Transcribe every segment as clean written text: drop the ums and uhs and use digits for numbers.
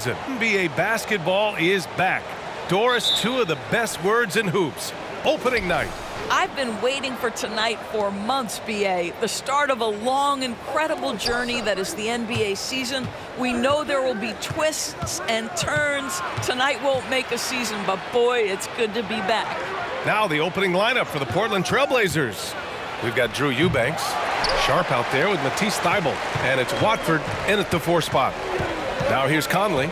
NBA basketball is back. Doris, two of the best words in hoops. Opening night. I've been waiting for tonight for months, BA. The start of a long, incredible journey that is the NBA season. We know there will be twists and turns. Tonight won't make a season, but boy, it's good to be back. Now the opening lineup for the Portland Trailblazers. We've got Drew Eubanks, Sharp out there with Matisse Thybulle, and it's Watford in at the 4 spot. Now here's Conley.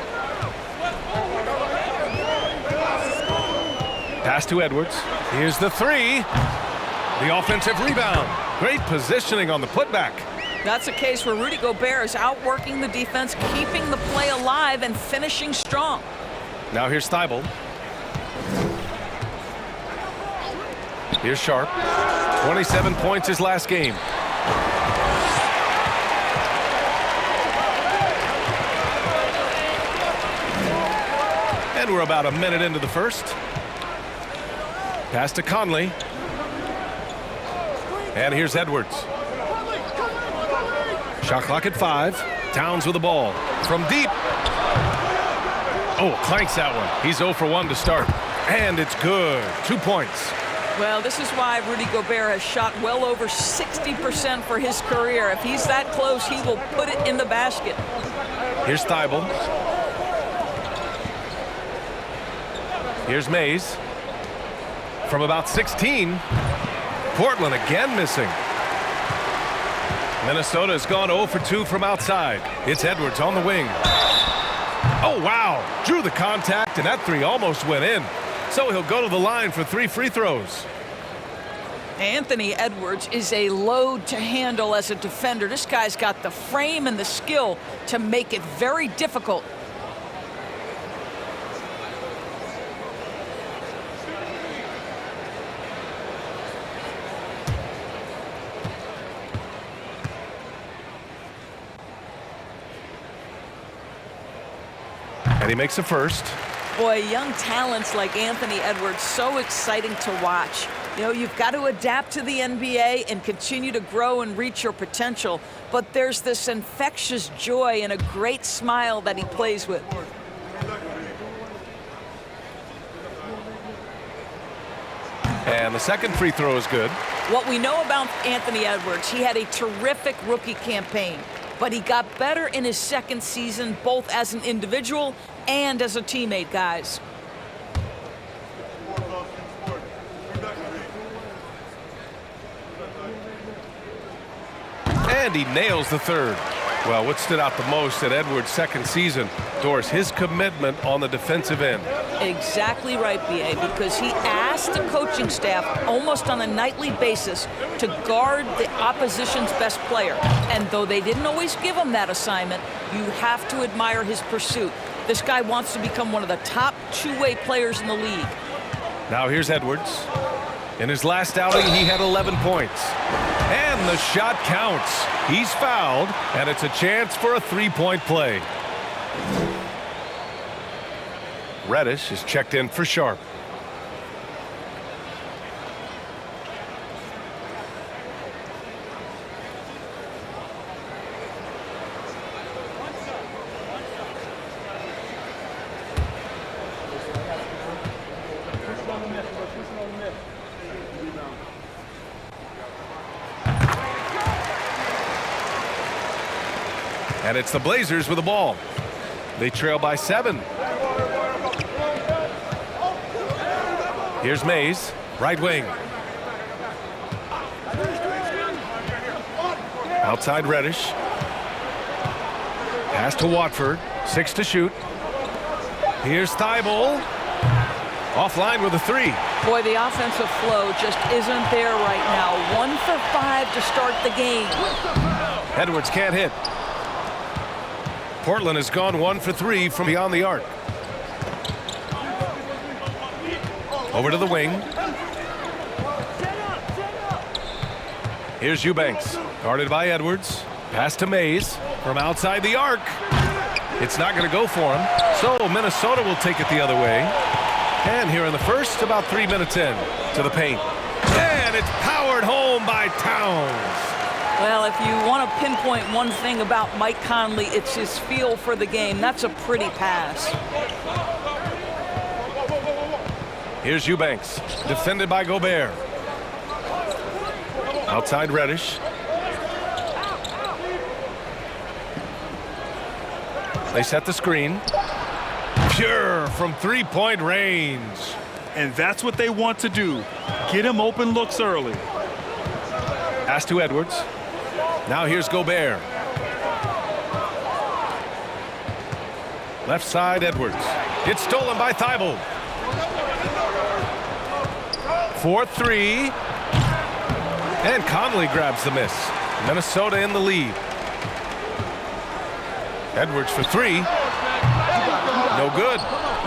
Pass to Edwards. Here's the 3. The offensive rebound. Great positioning on the putback. That's a case where Rudy Gobert is outworking the defense, keeping the play alive, and finishing strong. Now here's Thybulle. Here's Sharp. 27 points his last game. And we're about a minute into the first. Pass to Conley. And here's Edwards. Shot clock at 5. Towns with the ball. From deep. Oh, clanks that one. He's 0 for 1 to start. And it's good. 2 points. Well, this is why Rudy Gobert has shot well over 60% for his career. If he's that close, he will put it in the basket. Here's Thybulle. Here's Mays. From about 16. Portland again missing. Minnesota has gone 0 for 2 from outside. It's Edwards on the wing. Oh, wow. Drew the contact, and that 3 almost went in. So he'll go to the line for 3 free throws. Anthony Edwards is a load to handle as a defender. This guy's got the frame and the skill to make it very difficult. And he makes a first. Boy, young talents like Anthony Edwards, so exciting to watch. You know, you've got to adapt to the NBA and continue to grow and reach your potential. But there's this infectious joy and a great smile that he plays with. And the second free throw is good. What we know about Anthony Edwards, he had a terrific rookie campaign. But he got better in his second season, both as an individual and as a teammate, guys. And he nails the third. Well, what stood out the most at Edwards' second season, Doris, his commitment on the defensive end. Exactly right, B.A., because he asked the coaching staff almost on a nightly basis to guard the opposition's best player. And though they didn't always give him that assignment, you have to admire his pursuit. This guy wants to become one of the top two-way players in the league. Now here's Edwards. In his last outing, he had 11 points. And the shot counts. He's fouled, and it's a chance for a 3-point play. Reddish is checked in for Sharp. And it's the Blazers with the ball. They trail by 7. Here's Mays, right wing. Outside Reddish. Pass to Watford, 6 to shoot. Here's Thybulle. Offline with a 3. Boy, the offensive flow just isn't there right now. 1 for 5 to start the game. Edwards can't hit. Portland has gone 1 for 3 from beyond the arc. Over to the wing. Here's Eubanks, guarded by Edwards. Pass to Mays from outside the arc. It's not going to go for him, so Minnesota will take it the other way. And here in the first, about 3 minutes in to the paint. And it's powered home by Towns. Well, if you want to pinpoint one thing about Mike Conley, it's his feel for the game. That's a pretty pass. Here's Eubanks, defended by Gobert. Outside Reddish. They set the screen. Pure from three-point range. And that's what they want to do. Get him open looks early. Pass to Edwards. Now here's Gobert. Left side, Edwards. It's stolen by Thibault. 4-3. And Conley grabs the miss. Minnesota in the lead. Edwards for three. No good.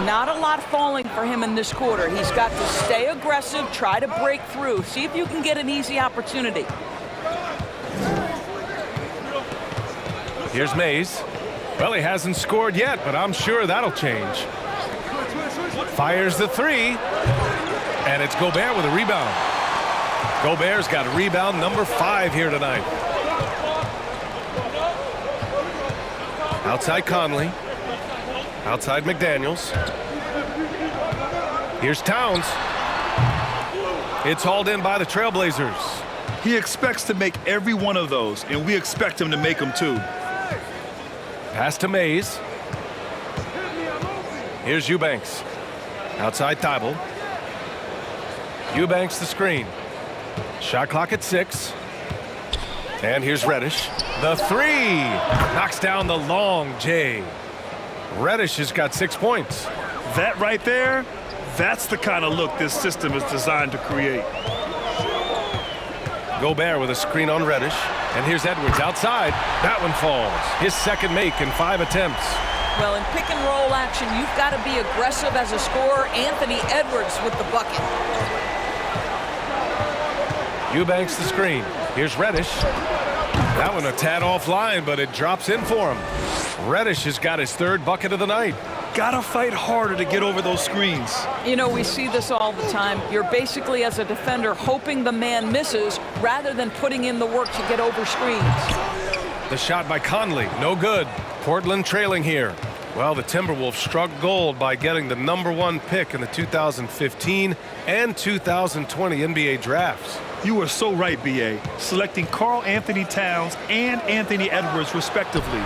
Not a lot falling for him in this quarter. He's got to stay aggressive, try to break through. See if you can get an easy opportunity. Here's Mays. Well, he hasn't scored yet, but I'm sure that'll change. Fires the three. And it's Gobert with a rebound. Gobert's got rebound number 5 here tonight. Outside Conley. Outside McDaniels. Here's Towns. It's hauled in by the Trailblazers. He expects to make every one of those, and we expect him to make them too. Pass to Mays. Here's Eubanks. Outside Thibault. Eubanks the screen. Shot clock at 6. And here's Reddish. The three. Knocks down the long J. Reddish has got 6 points. That right there, that's the kind of look this system is designed to create. Gobert with a screen on Reddish. And here's Edwards outside. That one falls. His second make in 5 attempts. Well, in pick and roll action, you've got to be aggressive as a scorer. Anthony Edwards with the bucket. Eubanks the screen. Here's Reddish. That one a tad offline, but it drops in for him. Reddish has got his 3rd bucket of the night. Gotta fight harder to get over those screens. You know, we see this all the time. You're basically, as a defender, hoping the man misses rather than putting in the work to get over screens. The shot by Conley, no good. Portland trailing here. Well, the Timberwolves struck gold by getting the #1 pick in the 2015 and 2020 NBA drafts. You are so right, B.A. Selecting Karl Anthony Towns and Anthony Edwards, respectively.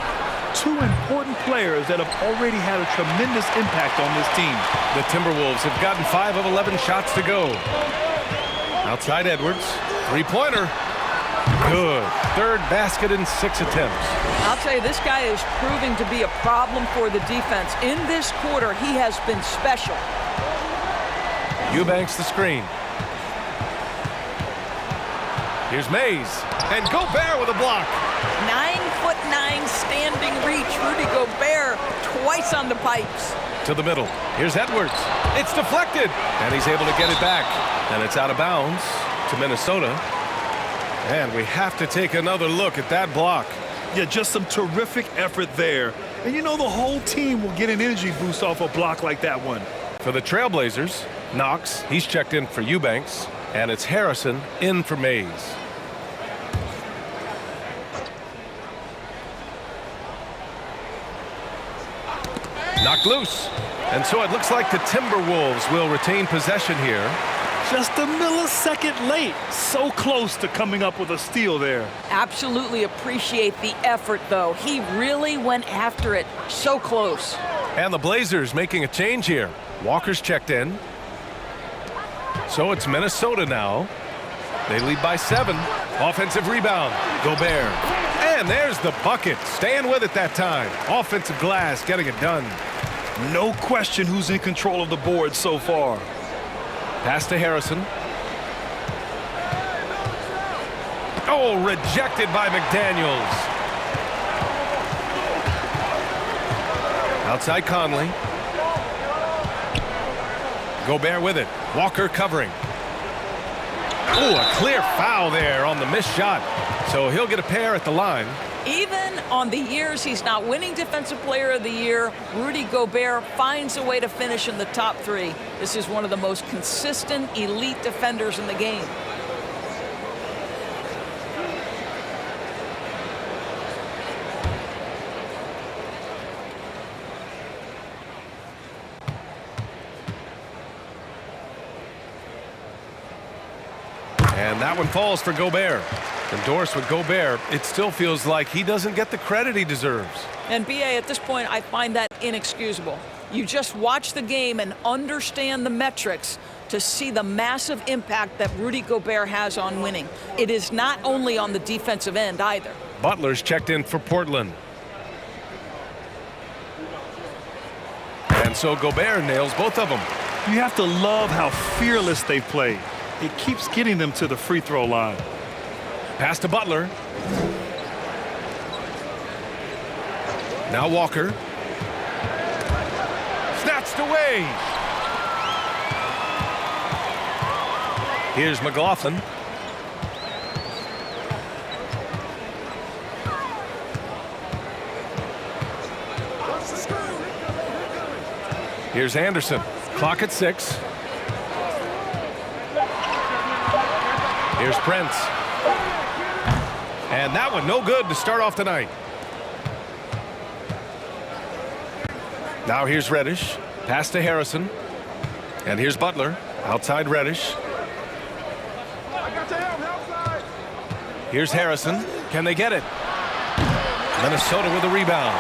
2 important players that have already had a tremendous impact on this team. The Timberwolves have gotten 5 of 11 shots to go. Outside Edwards. Three-pointer. Good. 3rd basket in 6 attempts. I'll tell you, this guy is proving to be a problem for the defense. In this quarter, he has been special. Eubanks the screen. Here's Mays. And Gobert with a block. 9'9" standing reach. Rudy Gobert twice on the pipes. To the middle. Here's Edwards. It's deflected. And he's able to get it back. And it's out of bounds to Minnesota. And we have to take another look at that block. Yeah, just some terrific effort there. And you know the whole team will get an energy boost off a block like that one. For the Trailblazers, Knox, he's checked in for Eubanks. And it's Harrison in for Mays. Knocked loose. And so it looks like the Timberwolves will retain possession here. Just a millisecond late. So close to coming up with a steal there. Absolutely appreciate the effort, though. He really went after it. So close. And the Blazers making a change here. Walker's checked in. So it's Minnesota now. They lead by 7. Offensive rebound. Gobert. And there's the bucket. Staying with it that time. Offensive glass getting it done. No question who's in control of the board so far. Pass to Harrison. Oh, rejected by McDaniels. Outside Conley. Gobert with it. Walker covering. Oh, a clear foul there on the missed shot. So he'll get a pair at the line. Even on the years he's not winning Defensive Player of the Year, Rudy Gobert finds a way to finish in the top 3. This is one of the most consistent elite defenders in the game. And that one falls for Gobert. Endorsed with Gobert, it still feels like he doesn't get the credit he deserves. And BA, at this point, I find that inexcusable. You just watch the game and understand the metrics to see the massive impact that Rudy Gobert has on winning. It is not only on the defensive end either. Butler's checked in for Portland. And so Gobert nails both of them. You have to love how fearless they play. It keeps getting them to the free throw line. Pass to Butler. Now Walker. Snatched away. Here's McLaughlin. Here's Anderson. Clock at 6. Here's Prince. And that one no good to start off the night. Now here's Reddish. Pass to Harrison. And here's Butler. Outside Reddish. Here's Harrison. Can they get it? Minnesota with a rebound.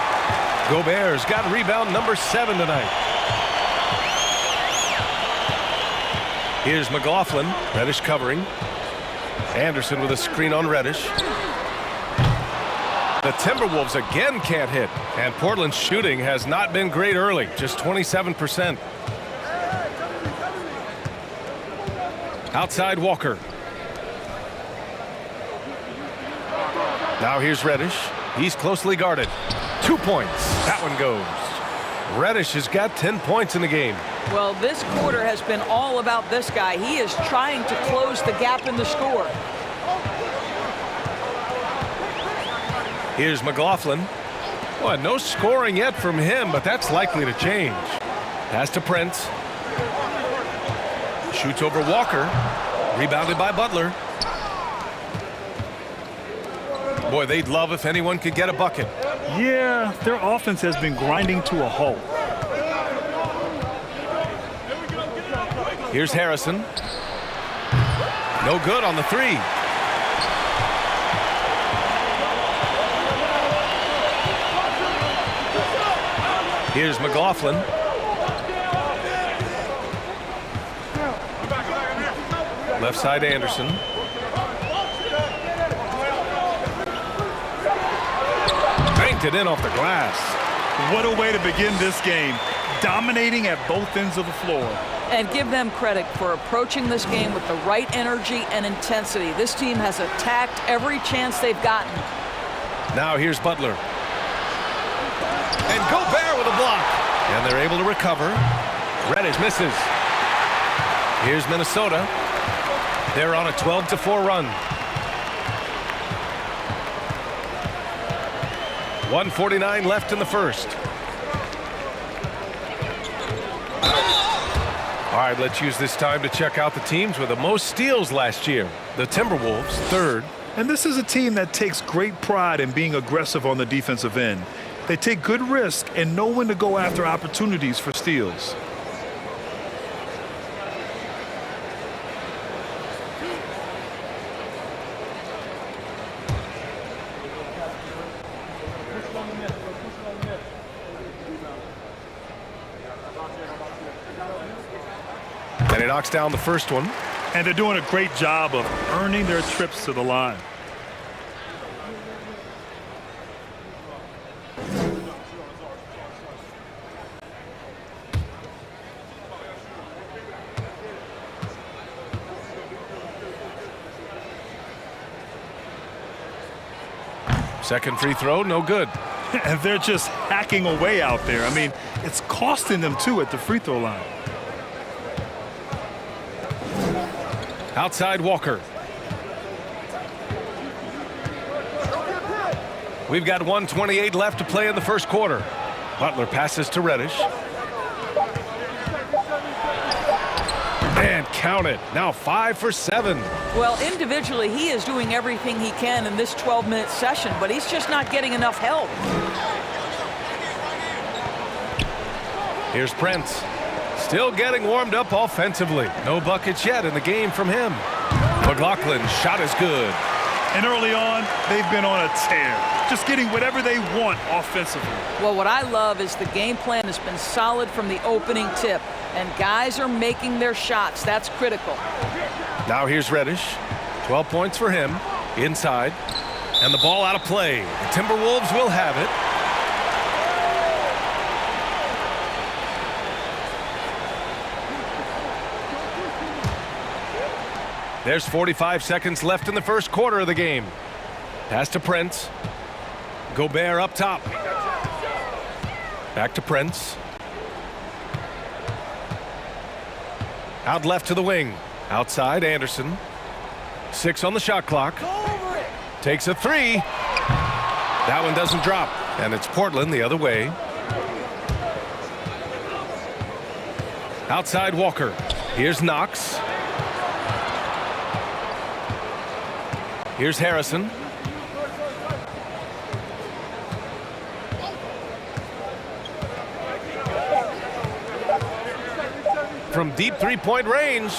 Gobert's got rebound number 7 tonight. Here's McLaughlin. Reddish covering. Anderson with a screen on Reddish. The Timberwolves again can't hit. And Portland's shooting has not been great early. Just 27%. Outside Walker. Now here's Reddish. He's closely guarded. 2 points. That one goes. Reddish has got 10 points in the game. Well, this quarter has been all about this guy. He is trying to close the gap in the score. Here's McLaughlin. Well, no scoring yet from him, but that's likely to change. Pass to Prince. Shoots over Walker. Rebounded by Butler. Boy, they'd love if anyone could get a bucket. Yeah, their offense has been grinding to a halt. Here's Harrison. No good on the 3. Here's McLaughlin. Left side Anderson. Banked it in off the glass. What a way to begin this game. Dominating at both ends of the floor. And give them credit for approaching this game with the right energy and intensity. This team has attacked every chance they've gotten. Now here's Butler. And Gobert with a block. And they're able to recover. Reddish misses. Here's Minnesota. They're on a 12-4 run. 1:49 left in the first. All right, let's use this time to check out the teams with the most steals last year. The Timberwolves, 3rd. And this is a team that takes great pride in being aggressive on the defensive end. They take good risk and know when to go after opportunities for steals. And he knocks down the first one. And they're doing a great job of earning their trips to the line. Second free throw, no good. And they're just hacking away out there. I mean, it's costing them too at the free throw line. Outside Walker. We've got 1:28 left to play in the first quarter. Butler passes to Reddish. And count it. Now 5 for 7. Well, individually, he is doing everything he can in this 12-minute session, but he's just not getting enough help. Here's Prince. Still getting warmed up offensively. No buckets yet in the game from him. McLaughlin's shot is good. And early on, they've been on a tear, just getting whatever they want offensively. Well, what I love is the game plan has been solid from the opening tip, and guys are making their shots. That's critical. Now here's Reddish. 12 points for him. Inside. And the ball out of play. The Timberwolves will have it. There's 45 seconds left in the first quarter of the game. Pass to Prince. Gobert up top. Back to Prince. Out left to the wing. Outside, Anderson. 6 on the shot clock. Takes a 3. That one doesn't drop. And it's Portland the other way. Outside, Walker. Here's Knox. Here's Harrison. From deep three-point range.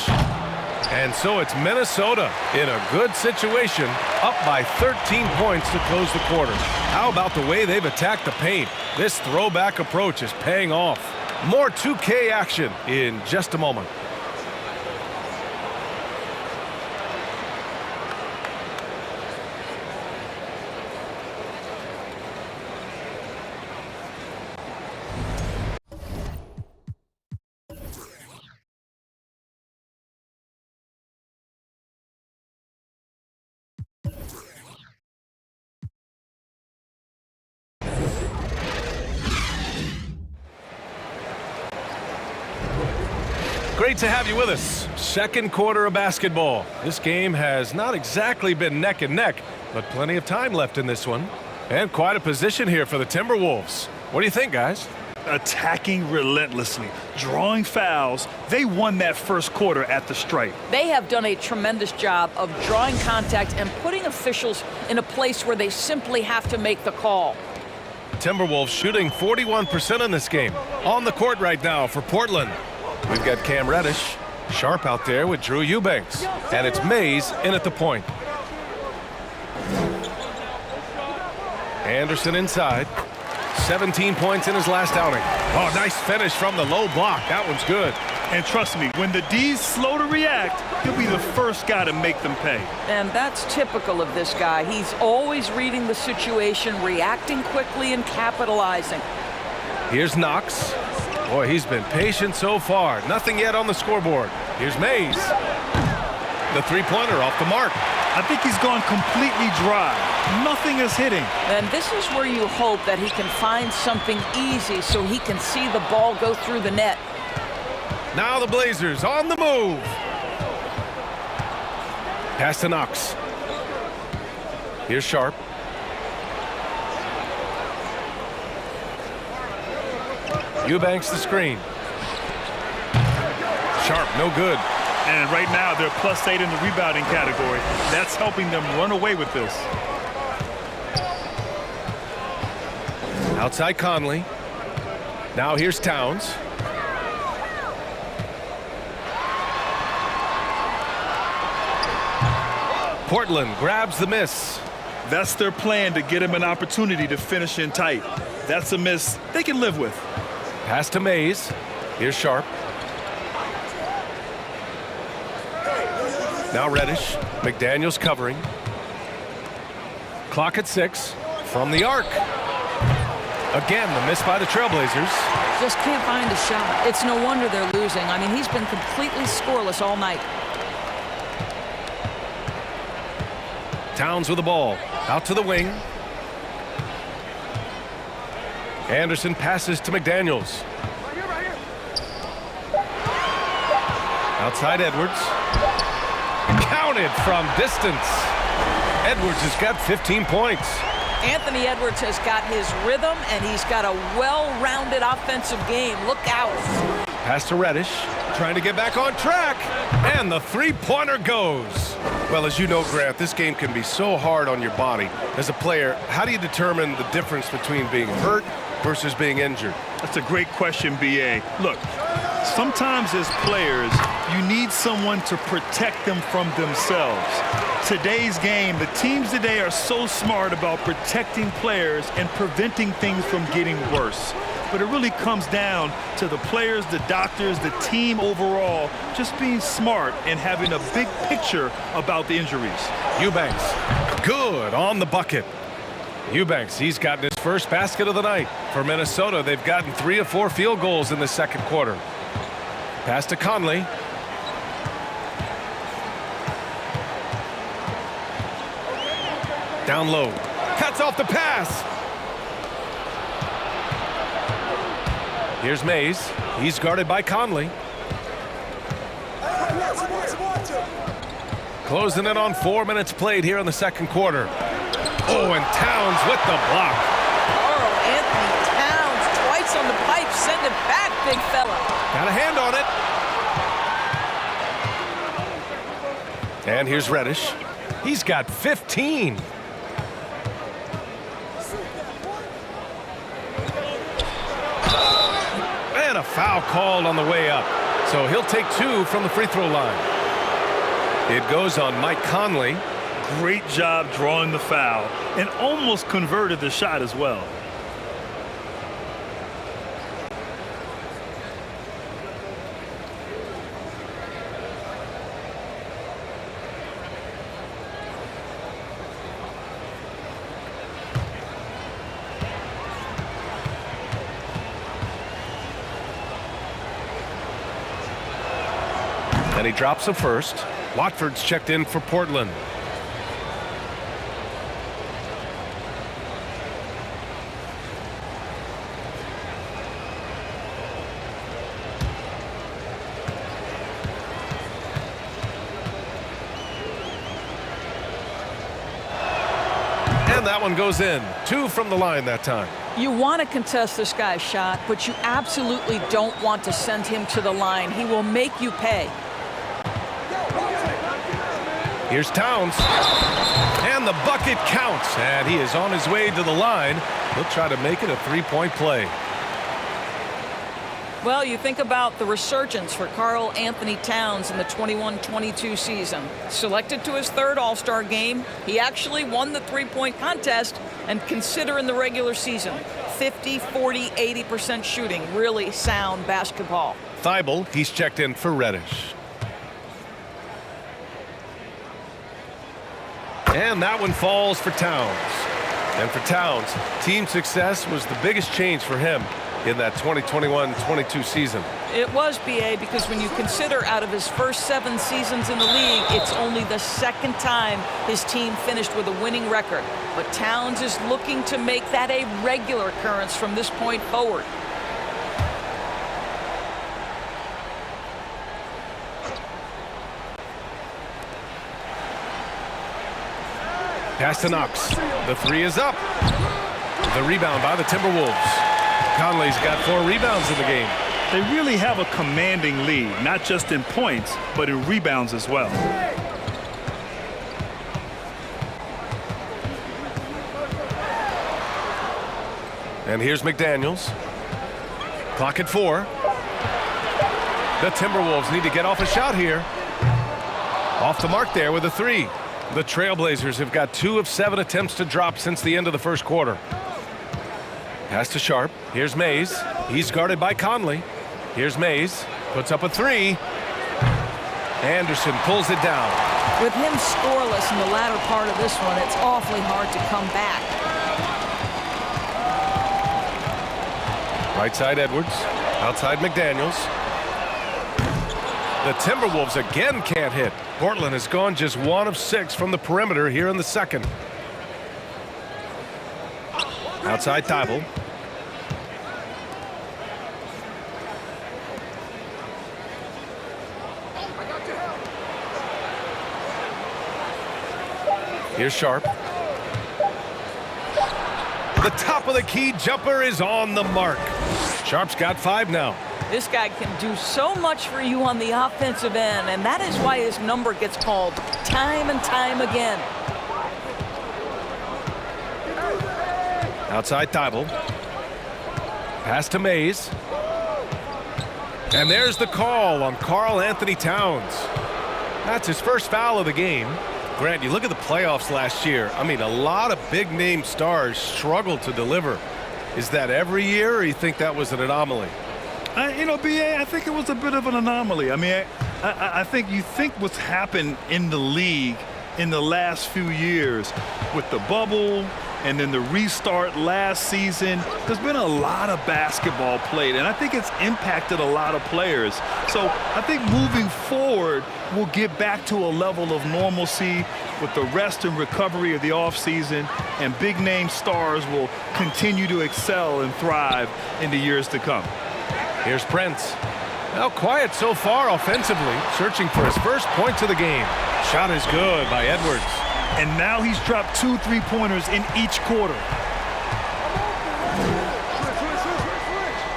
And so it's Minnesota in a good situation, up by 13 points to close the quarter. How about the way they've attacked the paint? This throwback approach is paying off. More 2K action in just a moment. Great to have you with us. Second quarter of basketball. This game has not exactly been neck and neck, but plenty of time left in this one. And quite a position here for the Timberwolves. What do you think, guys? Attacking relentlessly, drawing fouls. They won that first quarter at the stripe. They have done a tremendous job of drawing contact and putting officials in a place where they simply have to make the call. Timberwolves shooting 41% in this game. On the court right now for Portland. We've got Cam Reddish, Sharp out there with Drew Eubanks, and it's Mays in at the point. Anderson inside, 17 points in his last outing. Oh, nice finish from the low block. That one's good. And trust me, when the D's slow to react, he'll be the first guy to make them pay. And that's typical of this guy. He's always reading the situation, reacting quickly, and capitalizing. Here's Knox. Boy, he's been patient so far. Nothing yet on the scoreboard. Here's Mays. The three-pointer off the mark. I think he's gone completely dry. Nothing is hitting. And this is where you hope that he can find something easy so he can see the ball go through the net. Now the Blazers on the move. Pass to Knox. Here's Sharp. Eubanks the screen. Sharp, no good. And right now, they're +8 in the rebounding category. That's helping them run away with this. Outside Conley. Now here's Towns. Portland grabs the miss. That's their plan to get him an opportunity to finish in tight. That's a miss they can live with. Pass to Mays. Here's Sharp. Now Reddish. McDaniels covering. Clock at 6. From the arc. Again, the miss by the Trailblazers. Just can't find a shot. It's no wonder they're losing. I mean, he's been completely scoreless all night. Towns with the ball. Out to the wing. Anderson passes to McDaniels. Outside Edwards. Counted from distance. Edwards has got 15 points. Anthony Edwards has got his rhythm, and he's got a well-rounded offensive game. Look out. Pass to Reddish. Trying to get back on track. And the three-pointer goes. Well, as you know, Grant, this game can be so hard on your body. As a player, how do you determine the difference between being hurt versus being injured? That's a great question, B.A. Look, Sometimes as players, you need someone to protect them from themselves. Today's game, the teams today are so smart about protecting players and preventing things from getting worse. But it really comes down to the players, the doctors, the team overall, just being smart and having a big picture about the injuries. Eubanks, good on the bucket. Eubanks, he's gotten his first basket of the night. For Minnesota, they've gotten 3 of 4 field goals in the second quarter. Pass to Conley. Down low. Cuts off the pass. Here's Mays. He's guarded by Conley. Closing in on 4 minutes played here in the second quarter. Oh, and Towns with the block. Carl Anthony Towns twice on the pipe. Send it back, big fella. Got a hand on it. And here's Reddish. He's got 15. And a foul called on the way up. So he'll take 2 from the free throw line. It goes on Mike Conley. Great job drawing the foul and almost converted the shot as well. And he drops a first. Watford's checked in for Portland. And that one goes in. 2 from the line that time. You want to contest this guy's shot, but you absolutely don't want to send him to the line. He will make you pay. Here's Towns. And the bucket counts. And he is on his way to the line. He'll try to make it a three-point play. Well, you think about the resurgence for Karl Anthony Towns in the 21-22 season. Selected to his 3rd All-Star game, he actually won the three-point contest, and consider in the regular season, 50, 40, 80% shooting. Really sound basketball. Thibault, he's checked in for Reddish. And that one falls for Towns. And for Towns, team success was the biggest change for him in that 2021-22 season. It was, B.A., because when you consider out of his first 7 seasons in the league, it's only the 2nd time his team finished with a winning record. But Towns is looking to make that a regular occurrence from this point forward. Pass to Knox. The 3 is up. The rebound by the Timberwolves. Conley's got 4 rebounds in the game. They really have a commanding lead, not just in points, but in rebounds as well. And here's McDaniels. Clock at 4. The Timberwolves need to get off a shot here. Off the mark there with a 3. The Trailblazers have got 2 of 7 attempts to drop since the end of the first quarter. Pass to Sharp. Here's Mays. He's guarded by Conley. Here's Mays. Puts up a 3. Anderson pulls it down. With him scoreless in the latter part of this one, it's awfully hard to come back. Right side Edwards. Outside McDaniels. The Timberwolves again can't hit. Portland has gone just 1 of 6 from the perimeter here in the second. Outside Thibault. Here's Sharp. The top of the key jumper is on the mark. Sharp's got 5 now. This guy can do so much for you on the offensive end, and that is why his number gets called time and time again. Outside Thibault. Pass to Mays. And there's the call on Karl Anthony Towns. That's his first foul of the game. Grant, you look at the playoffs last year. I mean, a lot of big-name stars struggled to deliver. Is that every year, or you think that was an anomaly? B.A., I think it was a bit of an anomaly. I mean, I think you think what's happened in the league in the last few years with the bubble and then the restart last season, there's been a lot of basketball played, and I think it's impacted a lot of players. So I think moving forward, we'll get back to a level of normalcy with the rest and recovery of the offseason, and big-name stars will continue to excel and thrive in the years to come. Here's Prince. Now quiet so far offensively, searching for his first points of the game. Shot is good by Edwards. And now he's dropped 2 3-pointers in each quarter.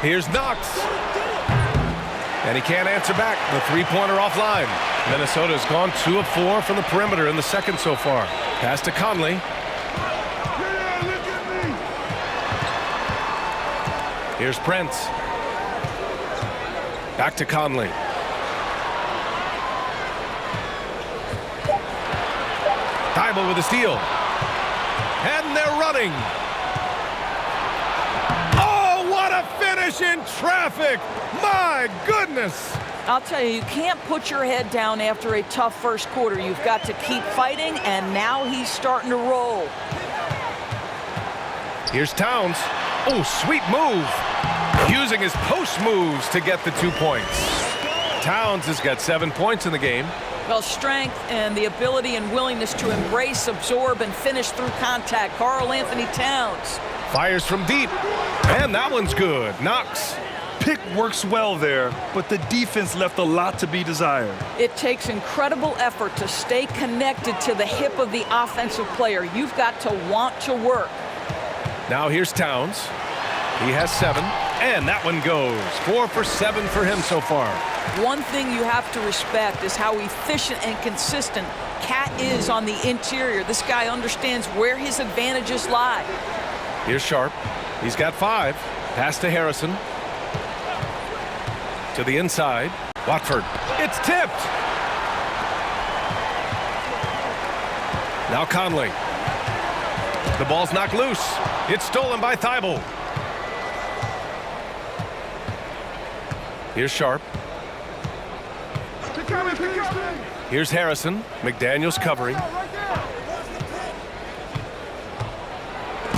Here's Knox. And he can't answer back. The three-pointer offline. Minnesota's gone 2 of 4 from the perimeter in the second so far. Pass to Conley. Here's Prince. Back to Conley. Thibault with a steal. And they're running. Oh, what a finish in traffic. My goodness. I'll tell you, you can't put your head down after a tough first quarter. You've got to keep fighting, and now he's starting to roll. Here's Towns. Oh, sweet move. Using his post moves to get the 2 points. Towns has got 7 points in the game. Well, strength and the ability and willingness to embrace, absorb, and finish through contact. Karl Anthony Towns. Fires from deep. And that one's good. Knox. Pick works well there, but the defense left a lot to be desired. It takes incredible effort to stay connected to the hip of the offensive player. You've got to want to work. Now here's Towns. He has 7. And that one goes. 4 for 7 for him so far. One thing you have to respect is how efficient and consistent Cat is on the interior. This guy understands where his advantages lie. Here's Sharp. He's got 5. Pass to Harrison. To the inside. Watford. It's tipped. Now Conley. The ball's knocked loose. It's stolen by Thibault. Here's Sharp. Here's Harrison. McDaniels covering.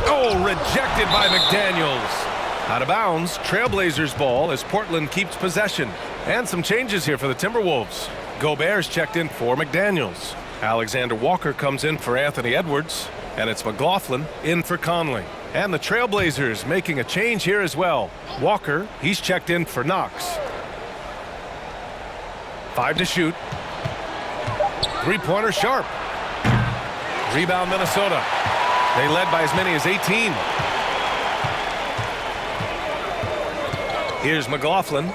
Oh, rejected by McDaniels. Out of bounds. Trailblazers ball as Portland keeps possession. And some changes here for the Timberwolves. Gobert's checked in for McDaniels. Alexander Walker comes in for Anthony Edwards. And it's McLaughlin in for Conley. And the Trailblazers making a change here as well. Walker, he's checked in for Knox. 5 to shoot. Three-pointer Sharp. Rebound Minnesota. They led by as many as 18. Here's McLaughlin.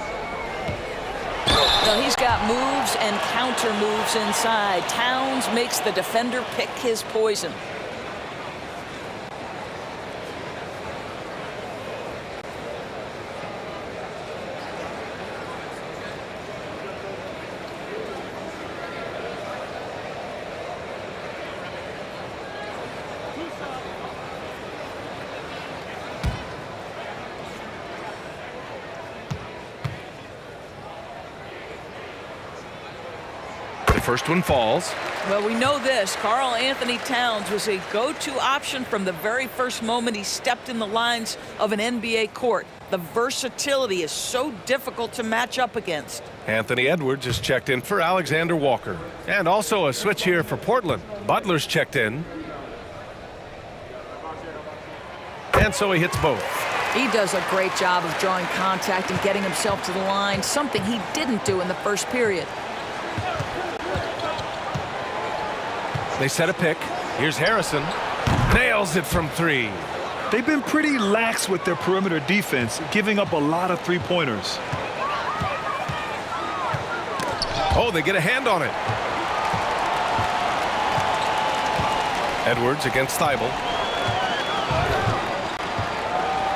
Well, he's got moves and counter moves inside. Towns makes the defender pick his poison. First one falls. Well, we know this. Karl Anthony Towns was a go-to option from the very first moment he stepped in the lines of an NBA court. The versatility is so difficult to match up against. Anthony Edwards is checked in for Alexander Walker. And also a switch here for Portland. Butler's checked in. And so he hits both. He does a great job of drawing contact and getting himself to the line, something he didn't do in the first period. They set a pick. Here's Harrison. Nails it from 3. They've been pretty lax with their perimeter defense, giving up a lot of three-pointers. Oh, they get a hand on it. Edwards against Thibault.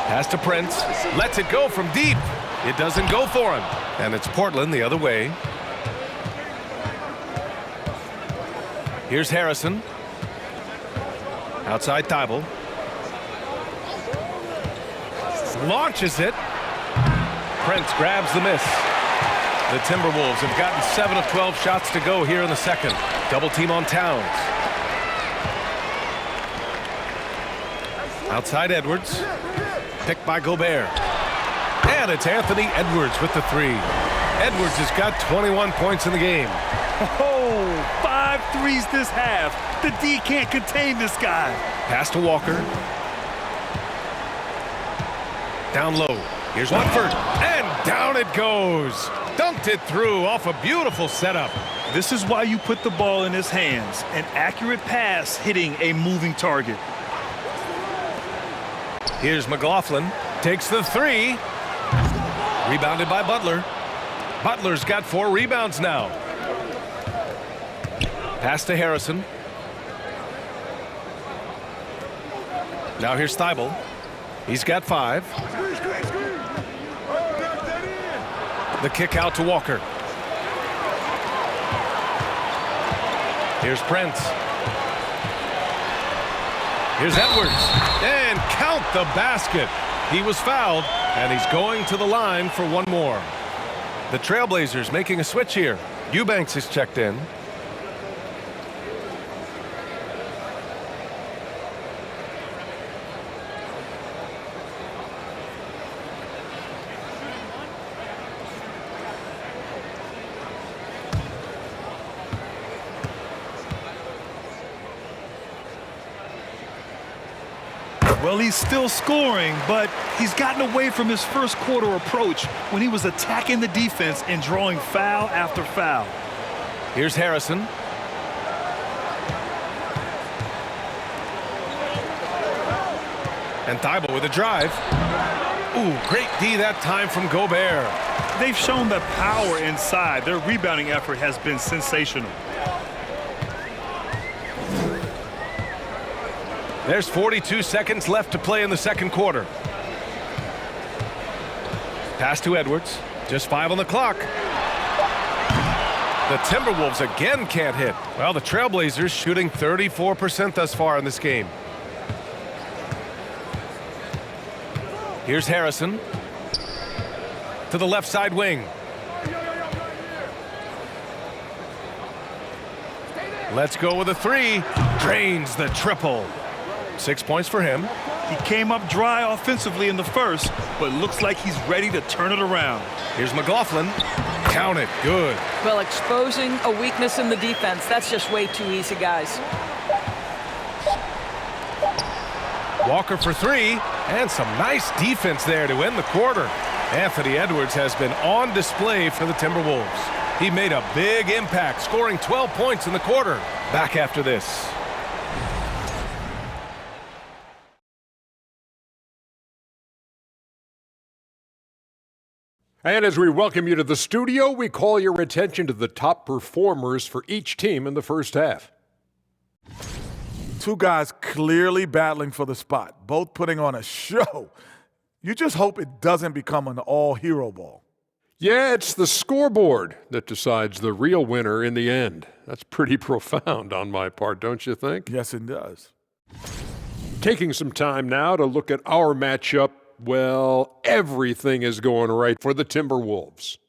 Pass to Prince. Lets it go from deep. It doesn't go for him. And it's Portland the other way. Here's Harrison. Outside Thibault. Launches it. Prince grabs the miss. The Timberwolves have gotten 7 of 12 shots to go here in the second. Double team on Towns. Outside Edwards. Picked by Gobert. And it's Anthony Edwards with the three. Edwards has got 21 points in the game. Oh, 5 threes this half. The D can't contain this guy. Pass to Walker. Down low. Here's Watford. And down it goes. Dunked it through off a beautiful setup. This is why you put the ball in his hands. An accurate pass hitting a moving target. Here's McLaughlin. Takes the three. Rebounded by Butler. Butler's got 4 rebounds now. Pass to Harrison. Now here's Thibault. He's got 5. The kick out to Walker. Here's Prince. Here's Edwards. And count the basket. He was fouled, and he's going to the line for one more. The Trailblazers making a switch here. Eubanks is checked in. Well, he's still scoring, but he's gotten away from his first quarter approach when he was attacking the defense and drawing foul after foul. Here's Harrison. And Thibault with a drive. Ooh, great D that time from Gobert. They've shown the power inside. Their rebounding effort has been sensational. There's 42 seconds left to play in the second quarter. Pass to Edwards. Just 5 on the clock. The Timberwolves again can't hit. Well, the Trailblazers shooting 34% thus far in this game. Here's Harrison. To the left side wing. Let's go with a 3. Drains the triple. 6 points for him. He came up dry offensively in the first, but looks like he's ready to turn it around. Here's McLaughlin. Count it. Good. Well, exposing a weakness in the defense, that's just way too easy, guys. Walker for 3, and some nice defense there to end the quarter. Anthony Edwards has been on display for the Timberwolves. He made a big impact, scoring 12 points in the quarter. Back after this. And as we welcome you to the studio, we call your attention to the top performers for each team in the first half. 2 guys clearly battling for the spot, both putting on a show. You just hope it doesn't become an all-hero ball. Yeah, it's the scoreboard that decides the real winner in the end. That's pretty profound on my part, don't you think? Yes, it does. Taking some time now to look at our matchup. Well, everything is going right for the Timberwolves.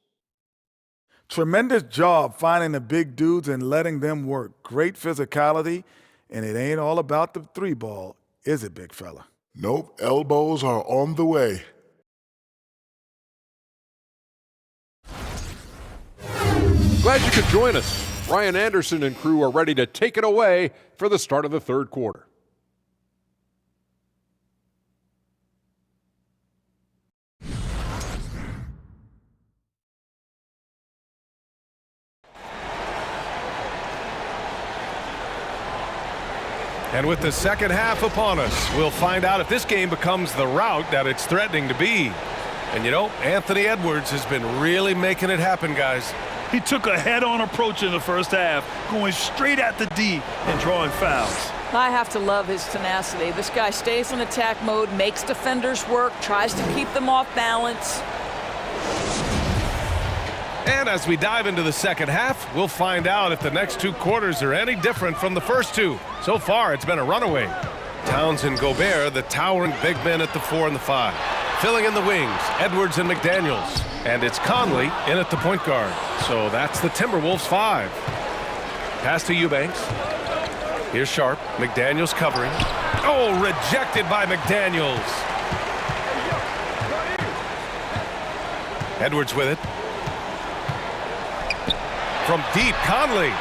Tremendous job finding the big dudes and letting them work. Great physicality, and it ain't all about the 3 ball, is it, big fella? Nope, elbows are on the way. Glad you could join us. Ryan Anderson and crew are ready to take it away for the start of the third quarter. And with the second half upon us, we'll find out if this game becomes the rout that it's threatening to be. And you know, Anthony Edwards has been really making it happen, guys. He took a head-on approach in the first half, going straight at the D and drawing fouls. I have to love his tenacity. This guy stays in attack mode, makes defenders work, tries to keep them off balance. And as we dive into the second half, we'll find out if the next two quarters are any different from the first two. So far, it's been a runaway. Towns and Gobert, the towering big men at the 4 and the 5. Filling in the wings, Edwards and McDaniels. And it's Conley in at the point guard. So that's the Timberwolves 5. Pass to Eubanks. Here's Sharp. McDaniels covering. Oh, rejected by McDaniels. Edwards with it. From deep, Conley.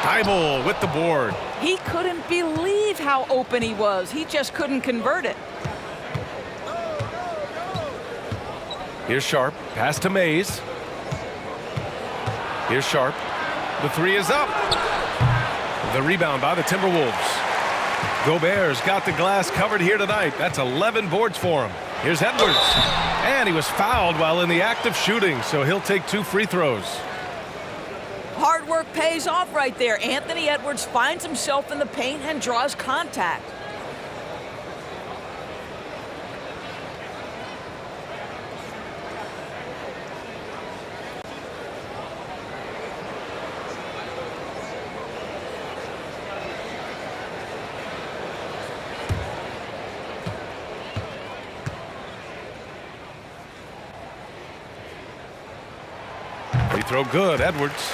Thibault with the board. He couldn't believe how open he was. He just couldn't convert it. Here's Sharp. Pass to Mays. Here's Sharp. The 3 is up. The rebound by the Timberwolves. Gobert's got the glass covered here tonight. That's 11 boards for him. Here's Edwards. And he was fouled while in the act of shooting, so he'll take 2 free throws. Hard work pays off right there. Anthony Edwards finds himself in the paint and draws contact. Free throw good, Edwards.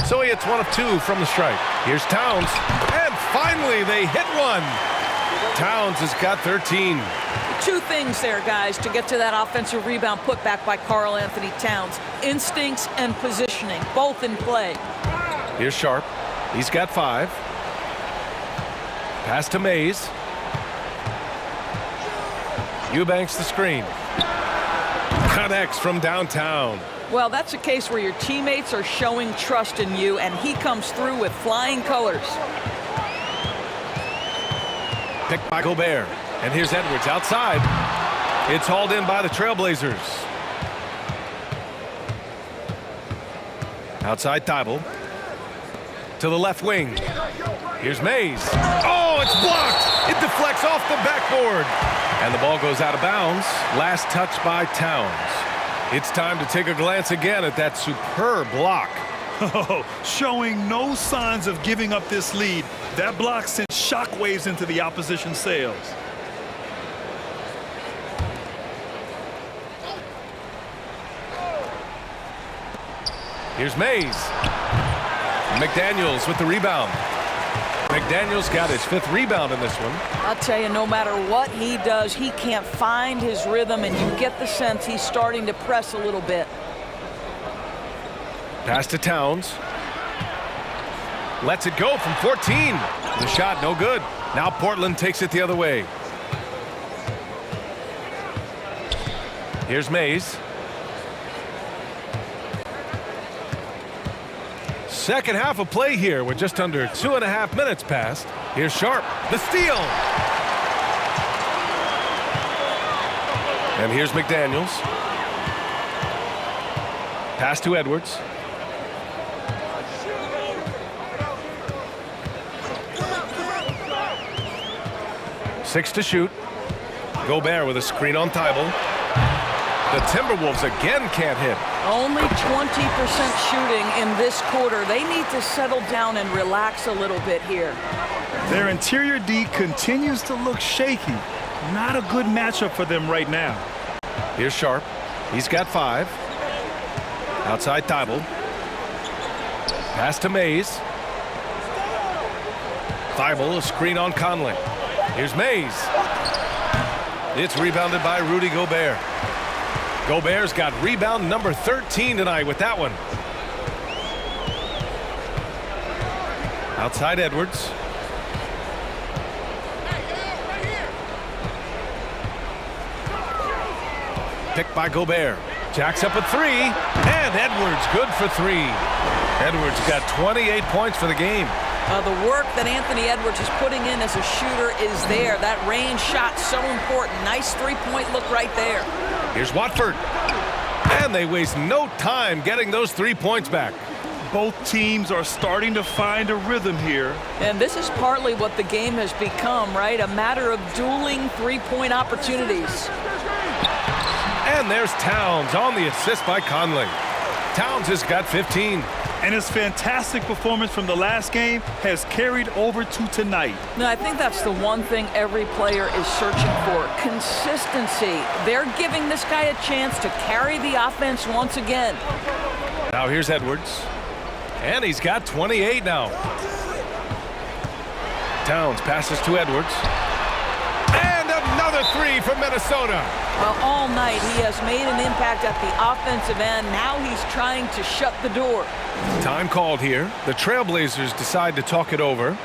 So he hits 1 of 2 from the strike. Here's Towns. And finally they hit one. Towns has got 13. 2 things there, guys, to get to that offensive rebound put back by Karl Anthony Towns. Instincts and positioning, both in play. Here's Sharp. He's got 5. Pass to Mays. Eubanks the screen. Connects from downtown. Well, that's a case where your teammates are showing trust in you, and he comes through with flying colors. Picked by Gobert. And here's Edwards outside. It's hauled in by the Trailblazers. Outside Thibault. To the left wing. Here's Mays. Oh, it's blocked. It deflects off the backboard. And the ball goes out of bounds. Last touch by Towns. It's time to take a glance again at that superb block. Oh, showing no signs of giving up this lead. That block sent shockwaves into the opposition sails. Here's Mays. McDaniels with the rebound. McDaniels got his 5th rebound in this one. I'll tell you, no matter what he does, he can't find his rhythm, and you get the sense he's starting to press a little bit. Pass to Towns. Lets it go from 14. The shot no good. Now Portland takes it the other way. Here's Mays. Second half of play here with just under 2.5 minutes passed. Here's Sharp. The steal. And here's McDaniels. Pass to Edwards. Six to shoot. Gobert with a screen on Thibault. The Timberwolves again can't hit. Only 20% shooting in this quarter. They need to settle down and relax a little bit here. Their interior D continues to look shaky. Not a good matchup for them right now. Here's Sharp. He's got 5. Outside Thibault. Pass to Mays. Thibault, a screen on Conley. Here's Mays. It's rebounded by Rudy Gobert. Gobert's got rebound number 13 tonight with that one. Outside Edwards. Picked by Gobert. Jacks up a 3. And Edwards good for 3. Edwards got 28 points for the game. The work that Anthony Edwards is putting in as a shooter is there. That range shot so important. Nice three-point look right there. Here's Watford. And they waste no time getting those 3 points back. Both teams are starting to find a rhythm here. And this is partly what the game has become, right? A matter of dueling three-point opportunities. And there's Towns on the assist by Conley. Towns has got 15. And his fantastic performance from the last game has carried over to tonight. Now, I think that's the one thing every player is searching for, consistency. They're giving this guy a chance to carry the offense once again. Now here's Edwards. And he's got 28 now. Towns passes to Edwards. And another three from Minnesota. Well, all night he has made an impact at the offensive end. Now he's trying to shut the door. Time called here. The Trailblazers decide to talk it over.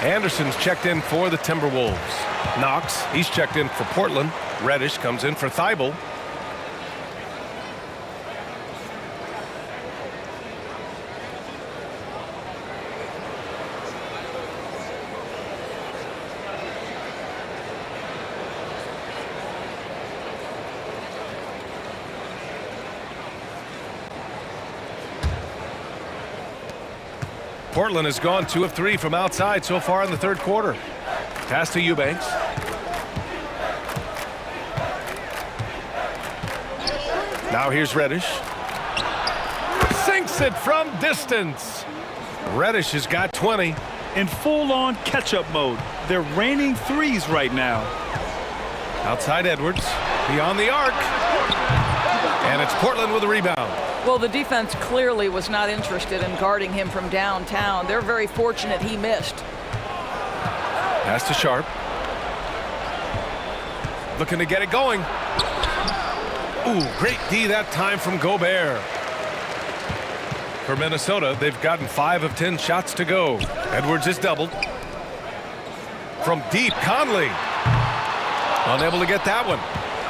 Anderson's checked in for the Timberwolves. Knox, he's checked in for Portland. Reddish comes in for Thibault. Portland has gone 2 of 3 from outside so far in the third quarter. Pass to Eubanks. Now here's Reddish. Sinks it from distance. Reddish has got 20. In full-on catch-up mode. They're raining threes right now. Outside Edwards. Beyond the arc. And it's Portland with a rebound. Well, the defense clearly was not interested in guarding him from downtown. They're very fortunate he missed. Pass to Sharp. Looking to get it going. Ooh, great D that time from Gobert. For Minnesota, they've gotten 5 of 10 shots to go. Edwards is doubled. From deep, Conley. Unable to get that one.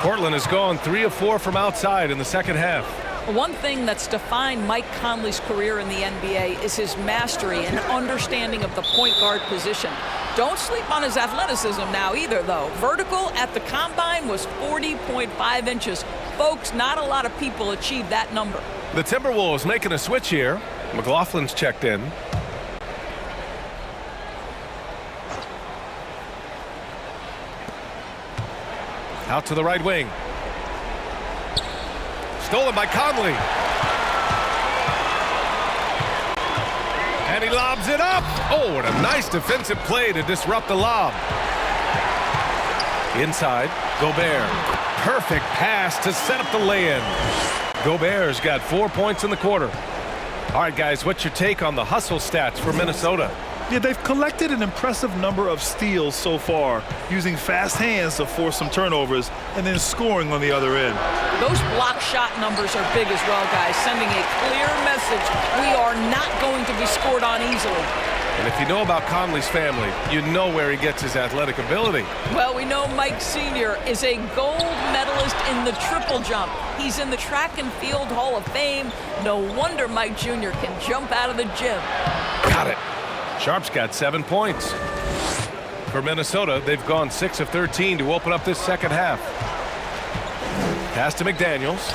Portland has gone 3 of 4 from outside in the second half. One thing that's defined Mike Conley's career in the NBA is his mastery and understanding of the point guard position. Don't sleep on his athleticism now either, though. Vertical at the combine was 40.5 inches. Folks, not a lot of people achieve that number. The Timberwolves making a switch here. McLaughlin's checked in. Out to the right wing. Stolen by Conley. And he lobs it up. Oh, what a nice defensive play to disrupt the lob. Inside, Gobert. Perfect pass to set up the lay-in. Gobert's got 4 points in the quarter. All right, guys, what's your take on the hustle stats for Minnesota? Yeah, they've collected an impressive number of steals so far, using fast hands to force some turnovers and then scoring on the other end. Those block shot numbers are big as well, guys, sending a clear message. We are not going to be scored on easily. And if you know about Conley's family, you know where he gets his athletic ability. Well, we know Mike Sr. is a gold medalist in the triple jump. He's in the Track and Field Hall of Fame. No wonder Mike Jr. can jump out of the gym. Got it. Sharp's got 7 points. For Minnesota, they've gone 6 of 13 to open up this second half. Pass to McDaniels.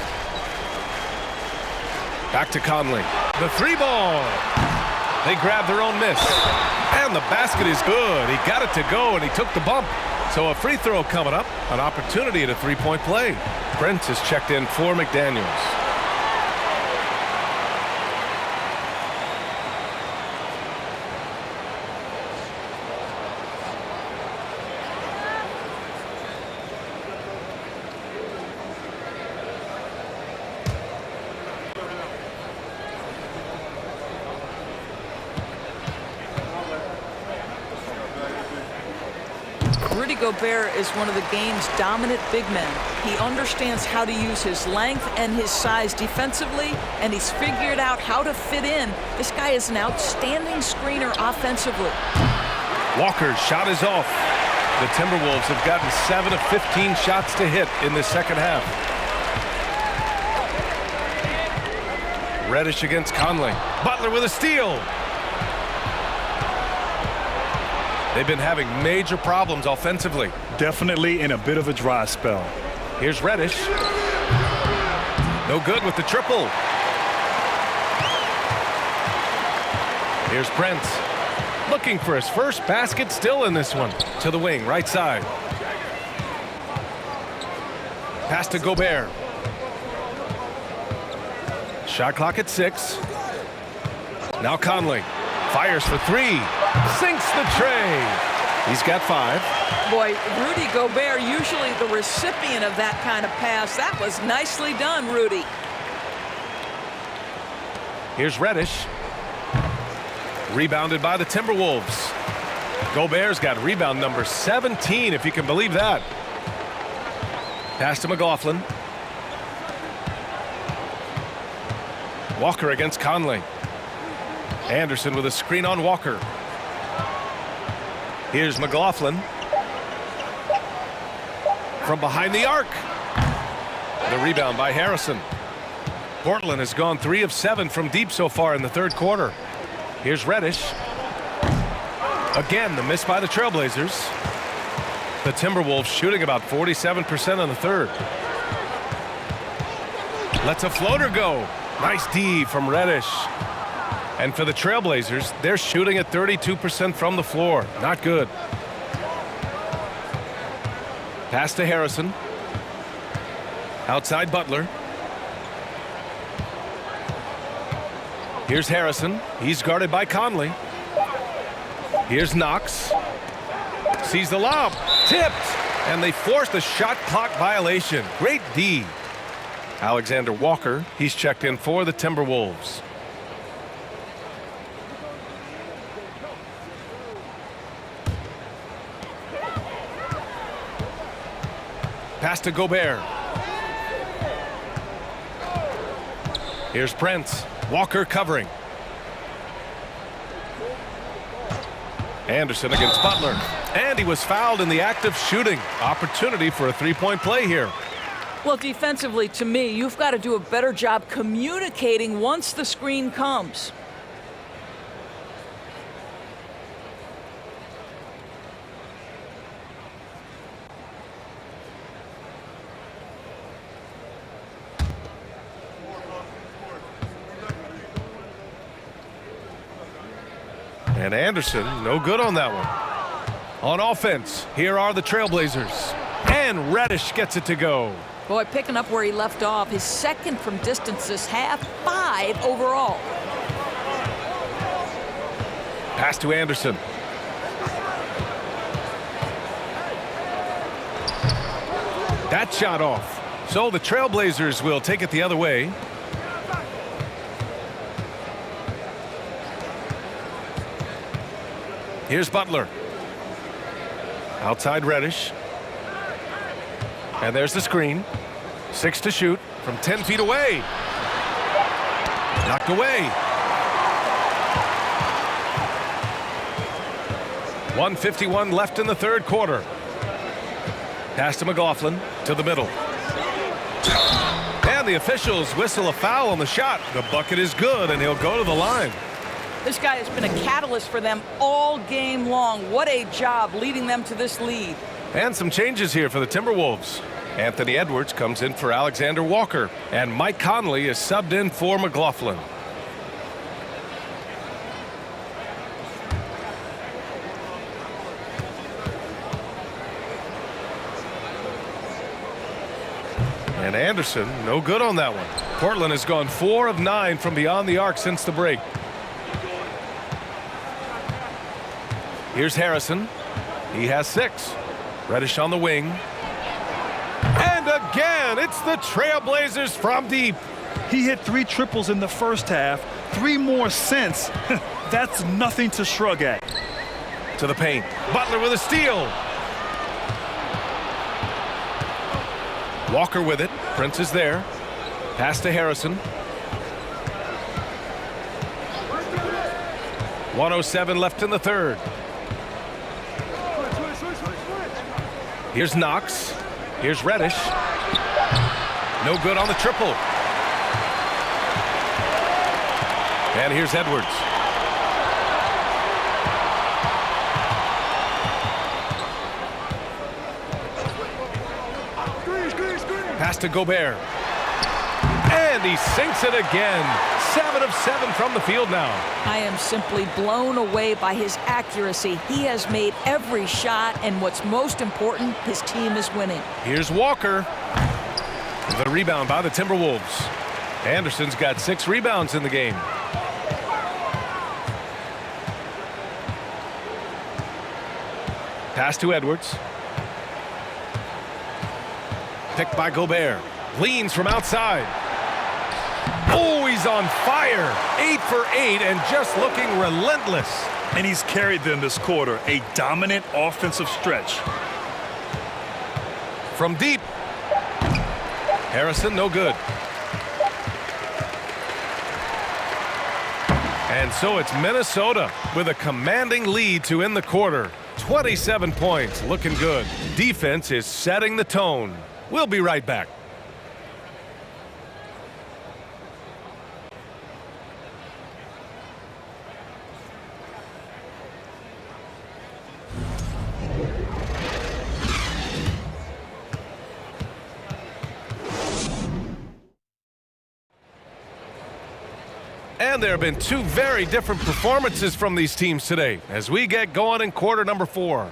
Back to Conley. The 3-ball. They grab their own miss. And the basket is good. He got it to go, and he took the bump. So a free throw coming up. An opportunity at a three-point play. Brent has checked in for McDaniels. Rudy Gobert is one of the game's dominant big men. He understands how to use his length and his size defensively, and he's figured out how to fit in. This guy is an outstanding screener offensively. Walker's shot is off. The Timberwolves have gotten 7 of 15 shots to hit in the second half. Reddish against Conley. Butler with a steal. They've been having major problems offensively. Definitely in a bit of a dry spell. Here's Reddish. No good with the triple. Here's Brent. Looking for his first basket, still in this one. To the wing, right side. Pass to Gobert. Shot clock at 6. Now Conley. Fires for 3. Sinks the tray. He's got 5. Boy, Rudy Gobert, usually the recipient of that kind of pass. That was nicely done, Rudy. Here's Reddish. Rebounded by the Timberwolves. Gobert's got rebound number 17, if you can believe that. Pass to McLaughlin. Walker against Conley. Anderson with a screen on Walker. Here's McLaughlin. From behind the arc. The rebound by Harrison. Portland has gone 3 of 7 from deep so far in the third quarter. Here's Reddish. Again, the miss by the Trailblazers. The Timberwolves shooting about 47% on the third. Lets a floater go. Nice D from Reddish. And for the Trailblazers, they're shooting at 32% from the floor. Not good. Pass to Harrison. Outside Butler. Here's Harrison. He's guarded by Conley. Here's Knox. Sees the lob. Tipped. And they forced a shot clock violation. Great D. Alexander Walker. He's checked in for the Timberwolves. Pass to Gobert. Here's Brent. Walker covering. Anderson against Butler. And he was fouled in the act of shooting. Opportunity for a three-point play here. Well, defensively, to me, you've got to do a better job communicating once the screen comes. And Anderson, no good on that one. On offense, here are the Trailblazers. And Reddish gets it to go. Boy, picking up where he left off. His second from distance this half, 5 overall. Pass to Anderson. That shot off. So the Trailblazers will take it the other way. Here's Butler. Outside Reddish. And there's the screen. 6 to shoot from 10 feet away. Knocked away. 1:51 left in the third quarter. Pass to McLaughlin to the middle. And the officials whistle a foul on the shot. The bucket is good, and he'll go to the line. This guy has been a catalyst for them all game long. What a job leading them to this lead. And some changes here for the Timberwolves. Anthony Edwards comes in for Alexander Walker, and Mike Conley is subbed in for McLaughlin. And Anderson, no good on that one. Portland has gone 4 of 9 from beyond the arc since the break. Here's Harrison. He has 6. Reddish on the wing. And again, it's the Trailblazers from deep. He hit 3 triples in the first half, 3 more since. That's nothing to shrug at. To the paint. Butler with a steal. Walker with it. Prince is there. Pass to Harrison. 1:07 left in the third. Here's Knox. Here's Reddish. No good on the triple. And here's Edwards. Pass to Gobert. And he sinks it again. 7 of 7 from the field now. I am simply blown away by his accuracy. He has made every shot, and what's most important, his team is winning. Here's Walker. The rebound by the Timberwolves. Anderson's got 6 rebounds in the game. Pass to Edwards. Picked by Gobert. Leans from outside. Oh, he's on fire. 8 for 8 and just looking relentless. And he's carried them this quarter. A dominant offensive stretch. From deep. Harrison, no good. And so it's Minnesota with a commanding lead to end the quarter. 27 points, looking good. Defense is setting the tone. We'll be right back. And there have been 2 very different performances from these teams today as we get going in quarter number 4.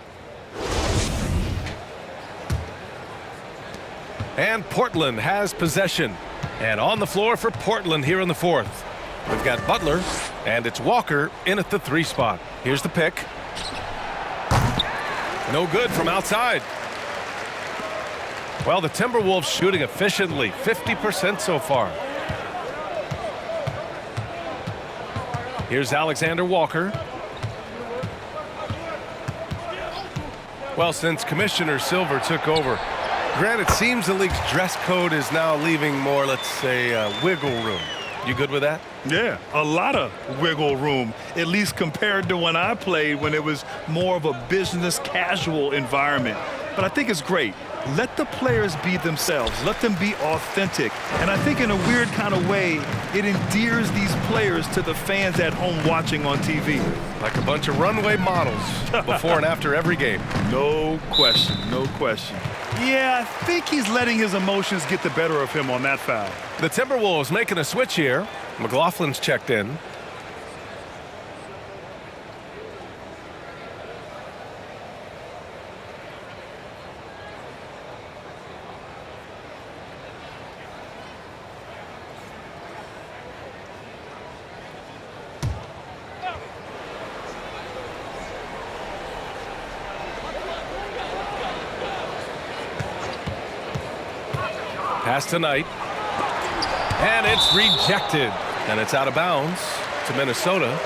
And Portland has possession. And on the floor for Portland here in the 4th. We've got Butler, and it's Walker in at the 3 spot. Here's the pick. No good from outside. Well, the Timberwolves shooting efficiently, 50% so far. Here's Alexander Walker. Well, since Commissioner Silver took over, Grant, it seems the league's dress code is now leaving more, let's say, wiggle room. You good with that? Yeah, a lot of wiggle room, at least compared to when I played, when it was more of a business casual environment. But I think it's great. Let the players be themselves. Let them be authentic. And I think in a weird kind of way, it endears these players to the fans at home watching on TV. Like a bunch of runway models before and after every game. No question, no question. Yeah, I think he's letting his emotions get the better of him on that foul. The Timberwolves making a switch here. McLaughlin's checked in. Pass tonight. And it's rejected. And it's out of bounds to Minnesota.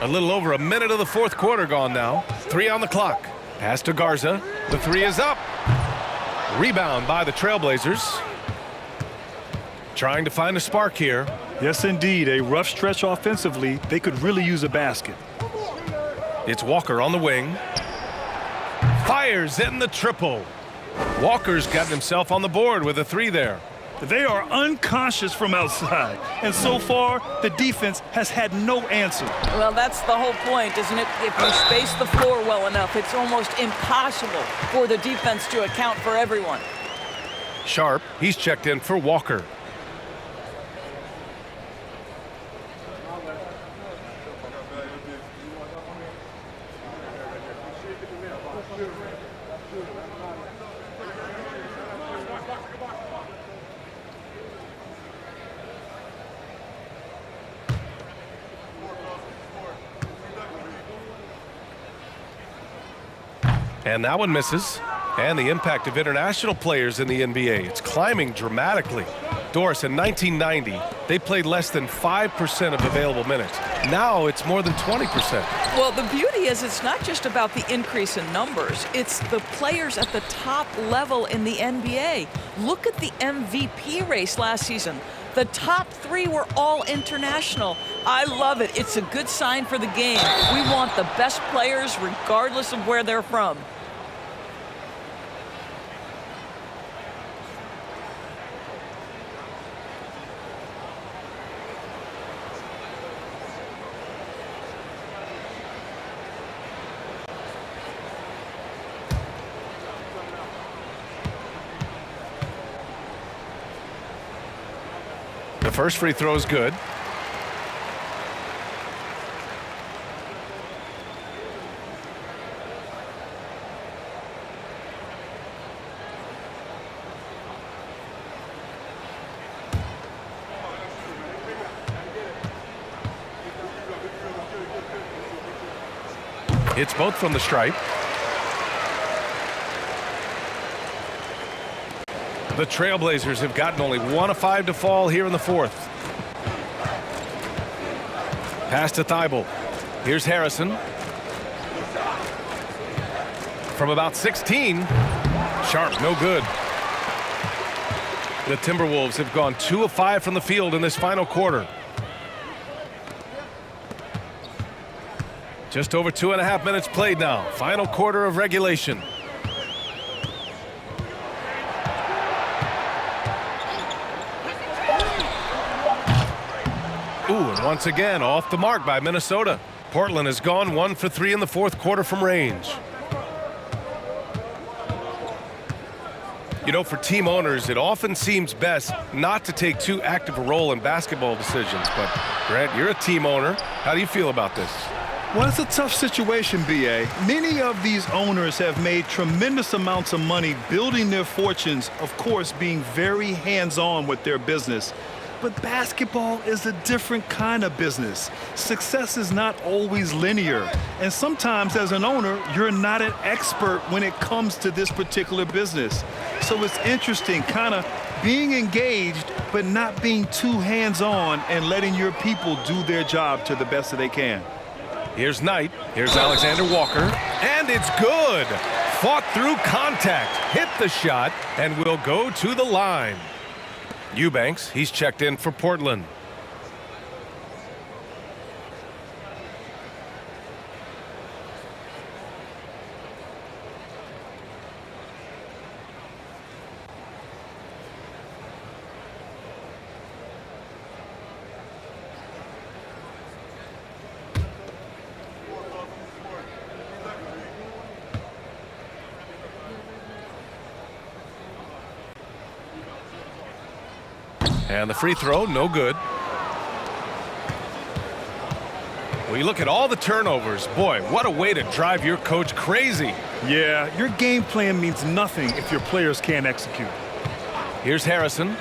A little over a minute of the 4th quarter gone now. 3 on the clock. Pass to Garza. The 3 is up. Rebound by the Trailblazers. Trying to find a spark here. Yes, indeed. A rough stretch offensively. They could really use a basket. It's Walker on the wing. Fires in the triple. Walker's gotten himself on the board with a 3 there. They are unconscious from outside, and so far the defense has had no answer. Well, that's the whole point, isn't it? If you space the floor well enough, it's almost impossible for the defense to account for everyone. Sharp, he's checked in for Walker. And that one misses. And the impact of international players in the NBA, it's climbing dramatically. Doris, in 1990, they played less than 5% of available minutes. Now it's more than 20%. Well, the beauty is it's not just about the increase in numbers. It's the players at the top level in the NBA. Look at the MVP race last season. The top 3 were all international. I love it. It's a good sign for the game. We want the best players regardless of where they're from. The first free throw is good. It's both from the stripe. The Trailblazers have gotten only 1 of 5 to fall here in the 4th. Pass to Thibault. Here's Harrison. From about 16. Sharp, no good. The Timberwolves have gone 2 of 5 from the field in this final quarter. Just over 2.5 minutes played now. Final quarter of regulation. Ooh, and once again, off the mark by Minnesota. Portland has gone 1 for 3 in the 4th quarter from range. You know, for team owners, it often seems best not to take too active a role in basketball decisions. But, Grant, you're a team owner. How do you feel about this? Well, it's a tough situation, B.A. Many of these owners have made tremendous amounts of money building their fortunes, of course, being very hands-on with their business. But basketball is a different kind of business. Success is not always linear. And sometimes as an owner, you're not an expert when it comes to this particular business. So it's interesting, kind of being engaged, but not being too hands-on and letting your people do their job to the best that they can. Here's Knight. Here's Alexander Walker. And it's good. Fought through contact. Hit the shot and will go to the line. Eubanks, he's checked in for Portland. And the free throw, no good. Well, you look at all the turnovers. Boy, what a way to drive your coach crazy. Yeah, your game plan means nothing if your players can't execute. Here's Harrison.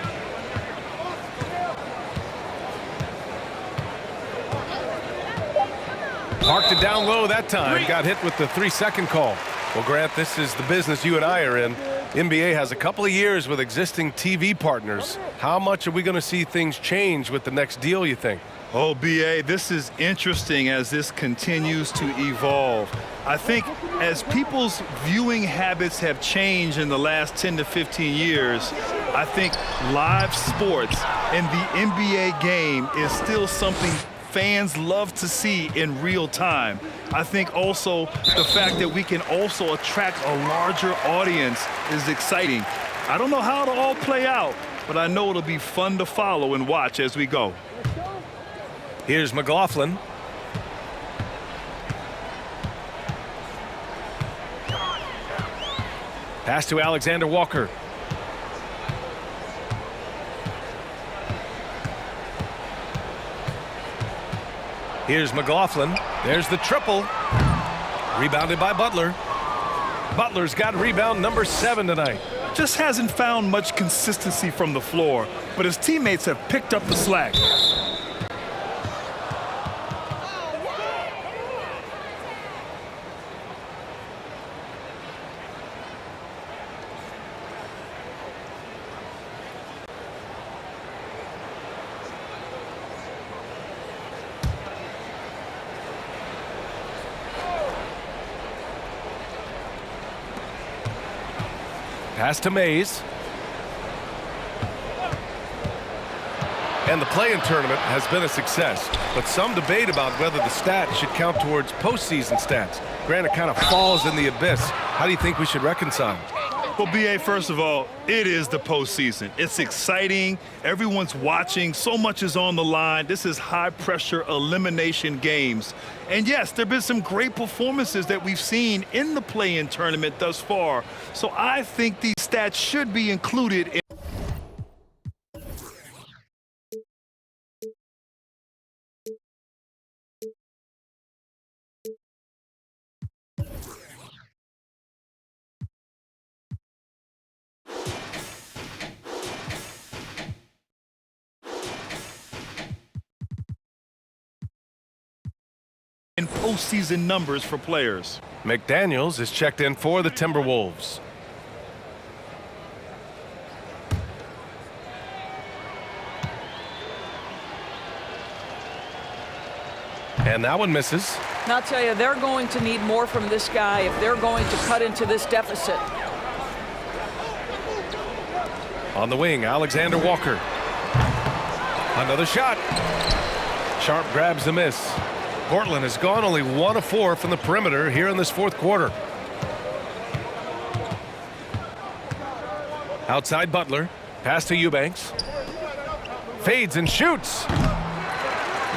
Parked it down low that time. Got hit with the 3-second call. Well, Grant, this is the business you and I are in. NBA has a couple of years with existing TV partners. How much are we going to see things change with the next deal, you think? Oh, B.A., this is interesting as this continues to evolve. I think as people's viewing habits have changed in the last 10 to 15 years, I think live sports and the NBA game is still something fans love to see in real time. I think also the fact that we can also attract a larger audience is exciting. I don't know how it'll all play out, but I know it'll be fun to follow and watch as we go. Here's McLaughlin. Pass to Alexander Walker. Here's McLaughlin. There's the triple. Rebounded by Butler. Butler's got rebound number 7 tonight. Just hasn't found much consistency from the floor, but his teammates have picked up the slack. Pass to Mays. And the play-in tournament has been a success, but some debate about whether the stats should count towards postseason stats. Granted, it kind of falls in the abyss. How do you think we should reconcile? Well, B.A., first of all, it is the postseason. It's exciting. Everyone's watching. So much is on the line. This is high-pressure elimination games. And, yes, there have been some great performances that we've seen in the play-in tournament thus far. So I think these stats should be included in postseason numbers for players. McDaniels is checked in for the Timberwolves. And that one misses. And I'll tell you, they're going to need more from this guy if they're going to cut into this deficit. On the wing, Alexander Walker. Another shot. Sharp grabs the miss. Portland has gone only 1 of 4 from the perimeter here in this fourth quarter. Outside Butler. Pass to Eubanks. Fades and shoots.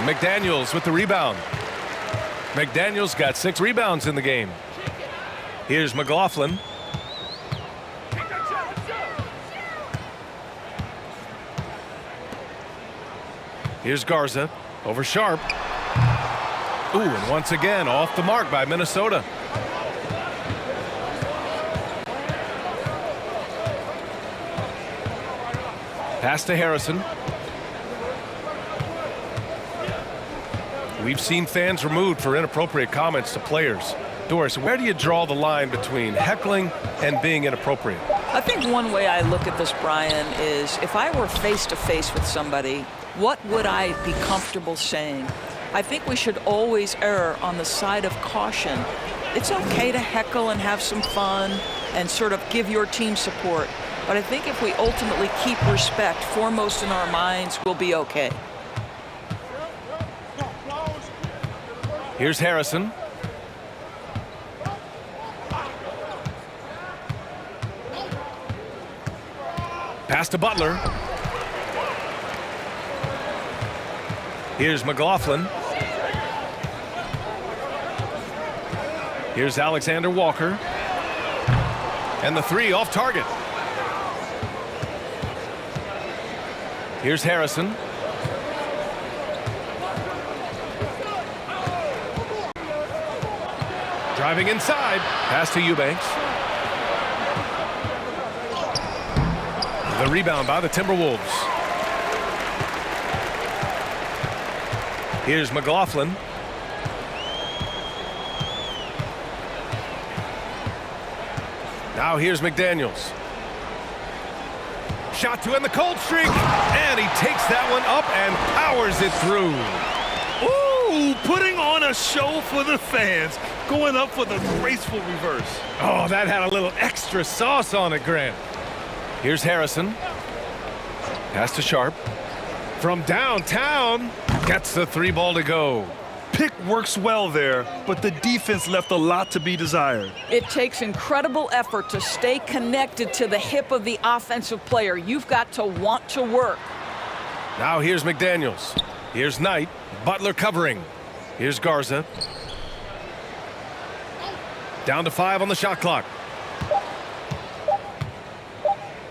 McDaniels with the rebound. McDaniels got 6 rebounds in the game. Here's McLaughlin. Here's Garza over Sharp. Ooh, and once again off the mark by Minnesota. Pass to Harrison. We've seen fans removed for inappropriate comments to players. Doris, where do you draw the line between heckling and being inappropriate? I think one way I look at this, Brian, is if I were face-to-face with somebody, what would I be comfortable saying? I think we should always err on the side of caution. It's okay to heckle and have some fun and sort of give your team support. But I think if we ultimately keep respect foremost in our minds, we'll be okay. Here's Harrison. Pass to Butler. Here's McLaughlin. Here's Alexander Walker. And the 3 off target. Here's Harrison. Driving inside. Pass to Eubanks. The rebound by the Timberwolves. Here's McLaughlin. Now here's McDaniels. Shot to end the cold streak. And he takes that one up and powers it through. Ooh, putting on a show for the fans. Going up for the graceful reverse. Oh, that had a little extra sauce on it, Grant. Here's Harrison. Pass to Sharp. From downtown, gets the three ball to go. Pick works well there, but the defense left a lot to be desired. It takes incredible effort to stay connected to the hip of the offensive player. You've got to want to work. Now here's McDaniels. Here's Knight. Butler covering. Here's Garza. Down to 5 on the shot clock.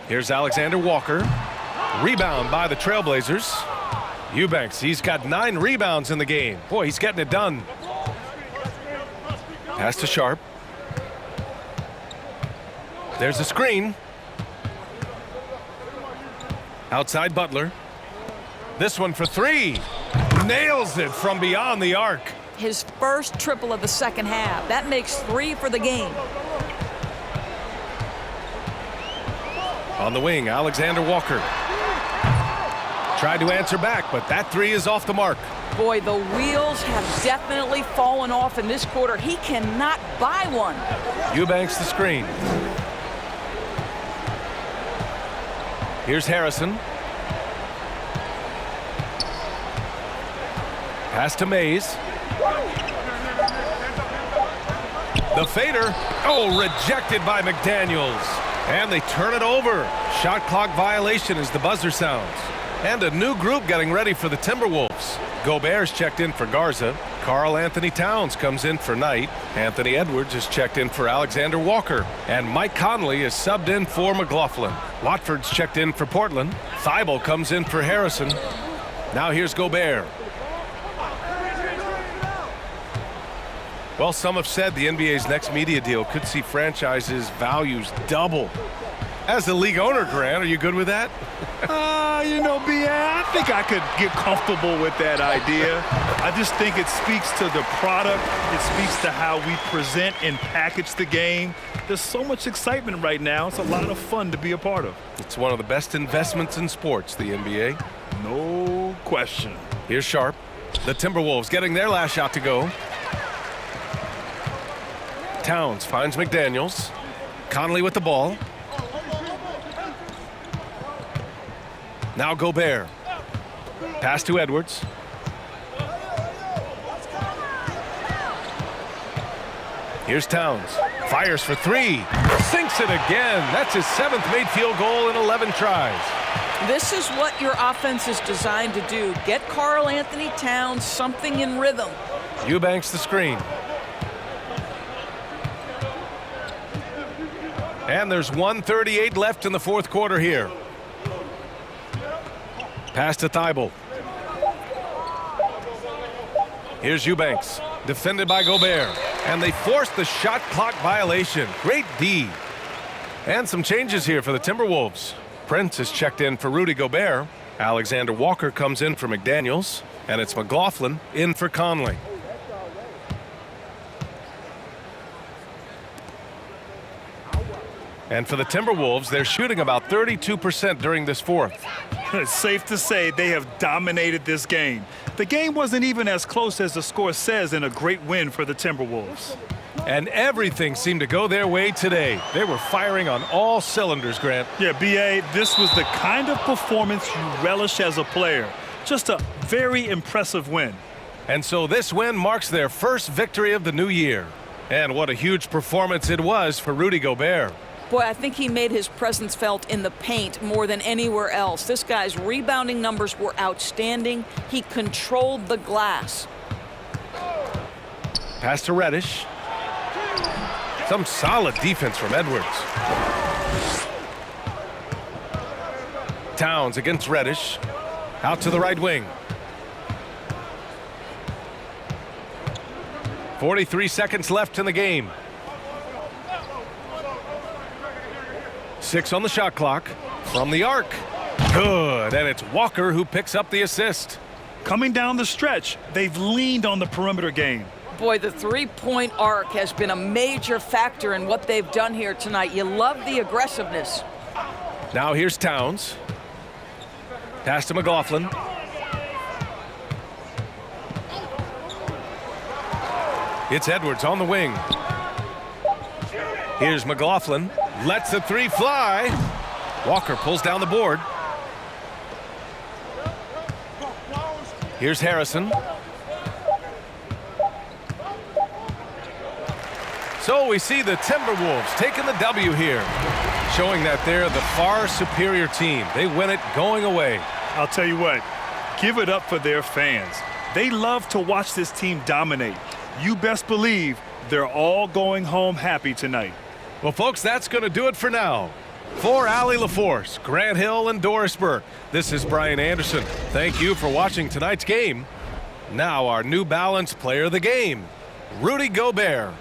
Here's Alexander Walker. Rebound by the Trailblazers. Eubanks, he's got 9 rebounds in the game. Boy, he's getting it done. Pass to Sharp. There's a screen. Outside Butler. This one for 3. Nails it from beyond the arc. His first triple of the second half. That makes 3 for the game. On the wing, Alexander Walker. Tried to answer back, but that 3 is off the mark. Boy, the wheels have definitely fallen off in this quarter. He cannot buy one. Eubanks the screen. Here's Harrison. Pass to Mays. The fader. Oh, rejected by McDaniels. And they turn it over. Shot clock violation as the buzzer sounds. And a new group getting ready for the Timberwolves. Gobert's checked in for Garza. Karl Anthony Towns comes in for Knight. Anthony Edwards is checked in for Alexander Walker. And Mike Conley is subbed in for McLaughlin. Watford's checked in for Portland. Thibault comes in for Harrison. Now here's Gobert. Well, some have said the NBA's next media deal could see franchises' values double. As the league owner, Grant, are you good with that? You know, B.A., I think I could get comfortable with that idea. I just think it speaks to the product. It speaks to how we present and package the game. There's so much excitement right now. It's a lot of fun to be a part of. It's one of the best investments in sports, the NBA. No question. Here's Sharp. The Timberwolves getting their last shot to go. Towns finds McDaniels. Conley with the ball. Now Gobert. Pass to Edwards. Here's Towns. Fires for 3. Sinks it again. That's his 7th made field goal in 11 tries. This is what your offense is designed to do. Get Karl Anthony Towns something in rhythm. Eubanks the screen. And there's 1:38 left in the fourth quarter here. Pass to Thibault. Here's Eubanks. Defended by Gobert. And they forced the shot clock violation. Great D. And some changes here for the Timberwolves. Prince is checked in for Rudy Gobert. Alexander Walker comes in for McDaniels. And it's McLaughlin in for Conley. And for the Timberwolves, they're shooting about 32% during this fourth. It's safe to say they have dominated this game. The game wasn't even as close as the score says in a great win for the Timberwolves. And everything seemed to go their way today. They were firing on all cylinders, Grant. Yeah, B.A., this was the kind of performance you relish as a player. Just a very impressive win. And so this win marks their first victory of the new year. And what a huge performance it was for Rudy Gobert. Boy, I think he made his presence felt in the paint more than anywhere else. This guy's rebounding numbers were outstanding. He controlled the glass. Pass to Reddish. Some solid defense from Edwards. Towns against Reddish. Out to the right wing. 43 seconds left in the game. 6 on the shot clock. From the arc. Good. And it's Walker who picks up the assist. Coming down the stretch, they've leaned on the perimeter game. Boy, the three-point arc has been a major factor in what they've done here tonight. You love the aggressiveness. Now here's Towns. Pass to McLaughlin. It's Edwards on the wing. Here's McLaughlin. Lets the 3 fly. Walker pulls down the board. Here's Harrison. So we see the Timberwolves taking the W here, showing that they're the far superior team. They win it going away. I'll tell you what, give it up for their fans. They love to watch this team dominate. You best believe they're all going home happy tonight. Well, folks, that's going to do it for now. For Allie LaForce, Grant Hill, and Doris Burke, this is Brian Anderson. Thank you for watching tonight's game. Now our New Balance player of the game, Rudy Gobert.